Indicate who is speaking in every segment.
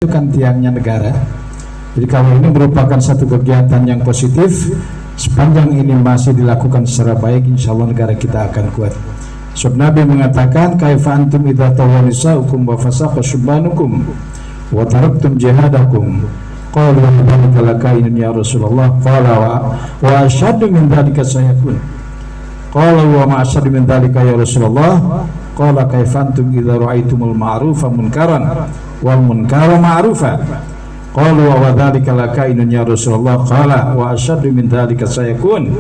Speaker 1: itu kan tiangnya negara. Jadi kalau ini merupakan satu kegiatan yang positif, sepanjang ini masih dilakukan secara baik, insya Allah negara kita akan kuat. Sebab Nabi mengatakan, kaifa antum idza tawanisaukum wa fasaqa syubbanukum wa taraktum jihadakum. Qalu wa dzalika lakainun ya Rasulullah. Qala wa asyaddu min dzalika sayakun. Qala wa ma asyaddu min dzalika ya Rasulullah. Qala kaifa antum idza ra'aitumul ma'rufa munkaran wal munkara ma'rufa. Qalu wa dzalika lakainun ya Rasulullah. Qala wa asyaddu min dzalika sayakun.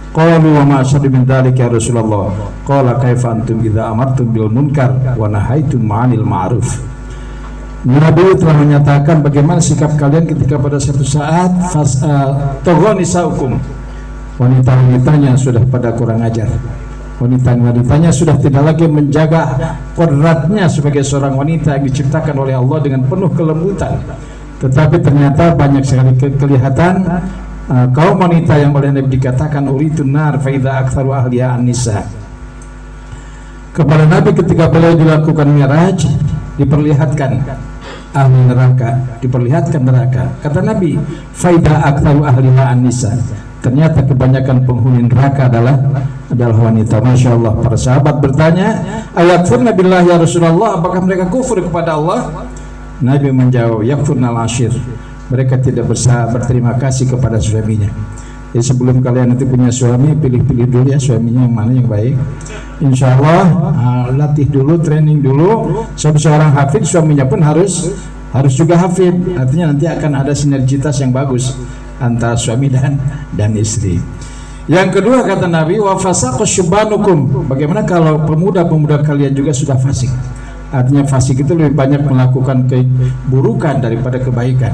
Speaker 1: Qalu wa ma asyaddu min dzalika ya Rasulullah. Qala kaifa antum idza amartum bil munkar wa nahaitum 'anil ma'ruf. Nabi telah menyatakan bagaimana sikap kalian ketika pada suatu saat togonisaukum, wanita-wanitanya sudah pada kurang ajar, wanita-wanitanya sudah tidak lagi menjaga kodratnya sebagai seorang wanita yang diciptakan oleh Allah dengan penuh kelembutan, tetapi ternyata banyak sekali kelihatan kaum wanita yang oleh Nabi dikatakan uritun nar fa idza aktsaru ahliha an-nisa. Kepada Nabi ketika beliau dilakukan Mi'raj, diperlihatkan ahli neraka, diperlihatkan neraka. Kata Nabi, faida aktsaru ahliha an-nisa. Ternyata kebanyakan penghuni neraka adalah wanita. Masya Allah. Para sahabat bertanya, ayakfurna billah ya Rasulullah, apakah mereka kufur kepada Allah? Nabi menjawab, yakfurnal ashir. Mereka tidak berterima kasih kepada suaminya. Jadi sebelum kalian nanti punya suami, pilih-pilih dulu ya suaminya yang mana yang baik. Insya Allah latih dulu, training dulu. Seorang hafid, suaminya pun harus juga hafid. Artinya nanti akan ada sinergitas yang bagus antara suami dan istri. Yang kedua kata Nabi, wa fasaqu syubanukum. Bagaimana kalau pemuda-pemuda kalian juga sudah fasik? Artinya fasik itu lebih banyak melakukan keburukan daripada kebaikan.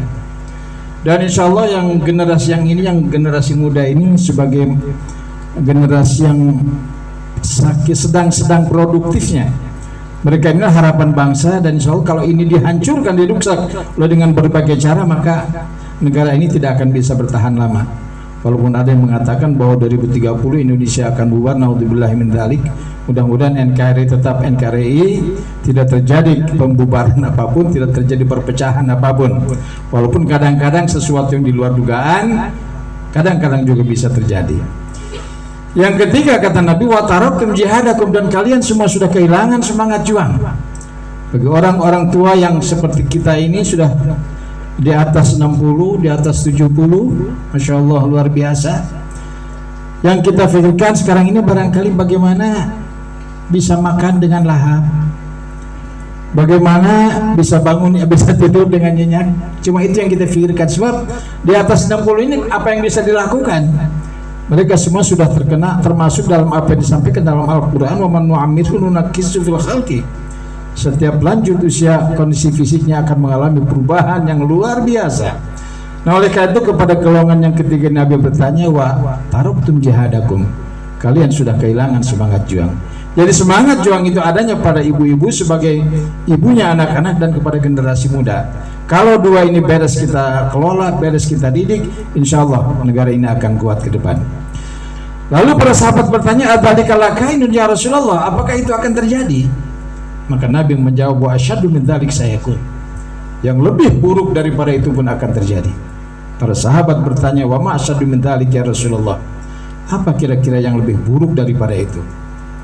Speaker 1: Dan insya Allah yang generasi muda ini sebagai generasi yang sedang produktifnya. Mereka inilah harapan bangsa, dan insya Allah kalau ini dihancurkan, dirusak dengan berbagai cara, maka negara ini tidak akan bisa bertahan lama. Walaupun ada yang mengatakan bahwa 2030 Indonesia akan bubar, naudzubillahi min dzalik. Mudah-mudahan NKRI tetap NKRI, tidak terjadi pembubaran apapun, tidak terjadi perpecahan apapun. Walaupun kadang-kadang sesuatu yang di luar dugaan, kadang-kadang juga bisa terjadi. Yang ketiga kata Nabi, wa taraktum jihadakum, dan kalian semua sudah kehilangan semangat juang. Bagi orang-orang tua yang seperti kita ini sudah di atas 60, di atas 70, Masya Allah luar biasa. Yang kita pikirkan sekarang ini barangkali bagaimana bisa makan dengan lahap, bagaimana bisa bangun, bisa tidur dengan nyenyak. Cuma itu yang kita pikirkan. Sebab di atas 60 ini apa yang bisa dilakukan? Mereka semua sudah terkena, termasuk dalam apa yang disampaikan dalam Al-Quran, wa man nu'ammirhu nunakkisu fil khalqi. Setiap lanjut usia, kondisi fisiknya akan mengalami perubahan yang luar biasa. Nah oleh karena itu kepada golongan yang ketiga Nabi bertanya, wa taraktum jihadakum, kalian sudah kehilangan semangat juang. Jadi semangat juang itu adanya pada ibu-ibu sebagai ibunya anak-anak dan kepada generasi muda. Kalau dua ini beres kita kelola, beres kita didik, insya Allah negara ini akan kuat ke depan. Lalu para sahabat bertanya, adzalika lakainun ya Rasulullah, apakah itu akan terjadi? Maka Nabi menjawab, wa asyaddu min dzalik sayakun. Yang lebih buruk daripada itu pun akan terjadi. Para sahabat bertanya, wa ma asyaddu min dzalik ya Rasulullah, apa kira-kira yang lebih buruk daripada itu?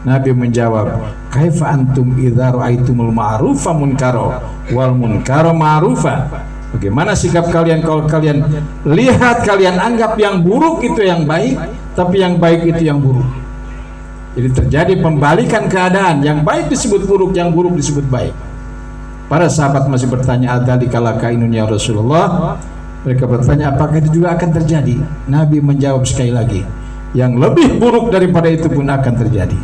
Speaker 1: Nabi menjawab, kaifa antum idza ra'aitumul ma'rufa munkara wal munkara ma'rufa. Bagaimana sikap kalian kalau kalian lihat, kalian anggap yang buruk itu yang baik, tapi yang baik itu yang buruk. Jadi terjadi pembalikan keadaan, yang baik disebut buruk, yang buruk disebut baik. Para sahabat masih bertanya, adzalika lakainun ya Rasulullah. Mereka bertanya, apakah itu juga akan terjadi? Nabi menjawab sekali lagi, yang lebih buruk daripada itu pun akan terjadi.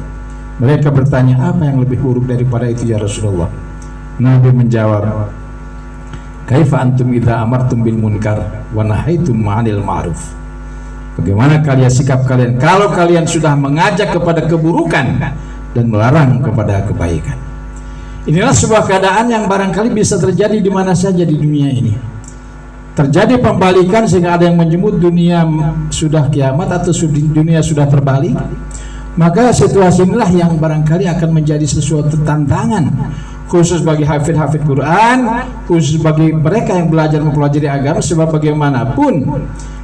Speaker 1: Mereka bertanya, apa yang lebih buruk daripada itu ya Rasulullah? Nabi menjawab, kaifa antum idza amartum bil munkar wa nahaitum 'anil ma'ruf. Bagaimana kalian, sikap kalian kalau kalian sudah mengajak kepada keburukan dan melarang kepada kebaikan? Inilah sebuah keadaan yang barangkali bisa terjadi di mana saja di dunia ini. Terjadi pembalikan sehingga ada yang menyebut dunia sudah kiamat atau dunia sudah terbalik. Maka situasi inilah yang barangkali akan menjadi sesuatu tantangan khusus bagi hafid-hafid Quran, khusus bagi mereka yang belajar mempelajari agama. Sebab bagaimanapun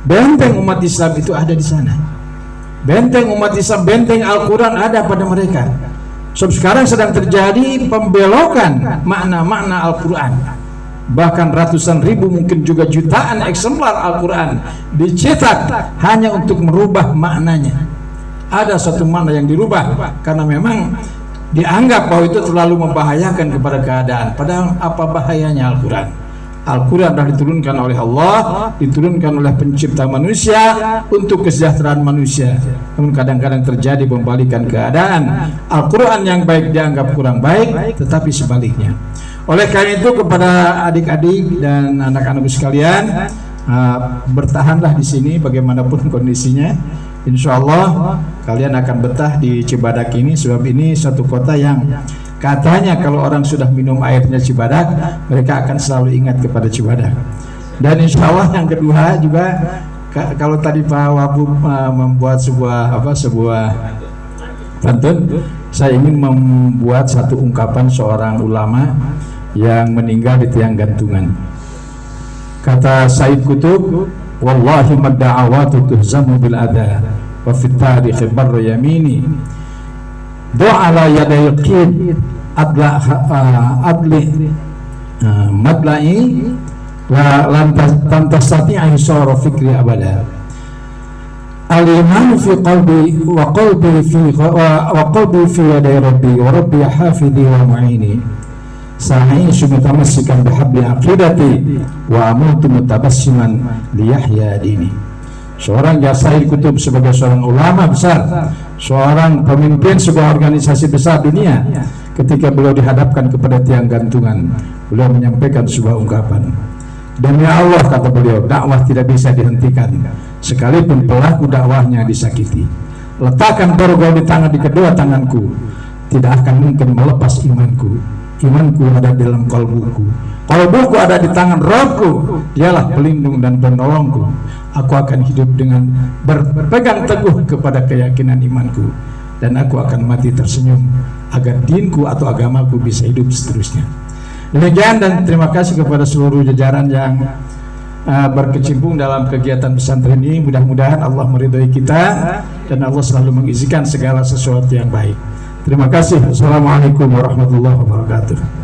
Speaker 1: benteng umat Islam itu ada di sana. Benteng umat Islam, benteng Al-Quran ada pada mereka. Sebab sekarang sedang terjadi pembelokan makna-makna Al-Quran. Bahkan ratusan ribu, mungkin juga jutaan eksemplar Al-Quran dicetak hanya untuk merubah maknanya. Ada satu makna yang dirubah karena memang dianggap bahwa itu terlalu membahayakan kepada keadaan. Padahal apa bahayanya Al-Quran? Al-Quran telah diturunkan oleh Allah, diturunkan oleh pencipta manusia untuk kesejahteraan manusia. Namun kadang-kadang terjadi pembalikan keadaan. Al-Quran yang baik dianggap kurang baik, tetapi sebaliknya. Oleh karena itu kepada adik-adik dan anak-anakku sekalian, bertahanlah di sini bagaimanapun kondisinya. Insya Allah kalian akan betah di Cibadak ini, sebab ini satu kota yang katanya kalau orang sudah minum airnya Cibadak, mereka akan selalu ingat kepada Cibadak. Dan insya Allah yang kedua juga, kalau tadi Pak Wabub membuat sebuah pantun, saya ingin membuat satu ungkapan seorang ulama yang meninggal di tiang gantungan. Kata Said Qutb, wallahi madda'awatu tuhzamu bil adha wa fit tarikh barra yamini do'a la yadayqid adli madla'i wa lantas tati'i sara fikri abada. Al-iman fi qalbi wa qalbi fi yaday rabbi wa rabbi hafidhi wa mu'ini sa'ishu mutamassikan bihabli aqidati wa amutu mutabassiman liyahya dini. Seorang Said Qutb sebagai seorang ulama besar, seorang pemimpin sebuah organisasi besar dunia, ketika beliau dihadapkan kepada tiang gantungan, beliau menyampaikan sebuah ungkapan. Demi Allah, kata beliau, dakwah tidak bisa dihentikan sekalipun pelaku dakwahnya disakiti. Letakkan borgol di kedua tanganku, tidak akan mungkin melepas imanku. Imanku ada di dalam kalbuku, kalbuku ada di tangan Rabbku, dialah pelindung dan penolongku. Aku akan hidup dengan berpegang teguh kepada keyakinan imanku, dan aku akan mati tersenyum agar dinku atau agamaku bisa hidup seterusnya. Demikian, dan terima kasih kepada seluruh jajaran yang berkecimpung dalam kegiatan pesantren ini. Mudah-mudahan Allah meridhai kita dan Allah selalu mengizinkan segala sesuatu yang baik. Terima kasih. Assalamualaikum warahmatullahi wabarakatuh.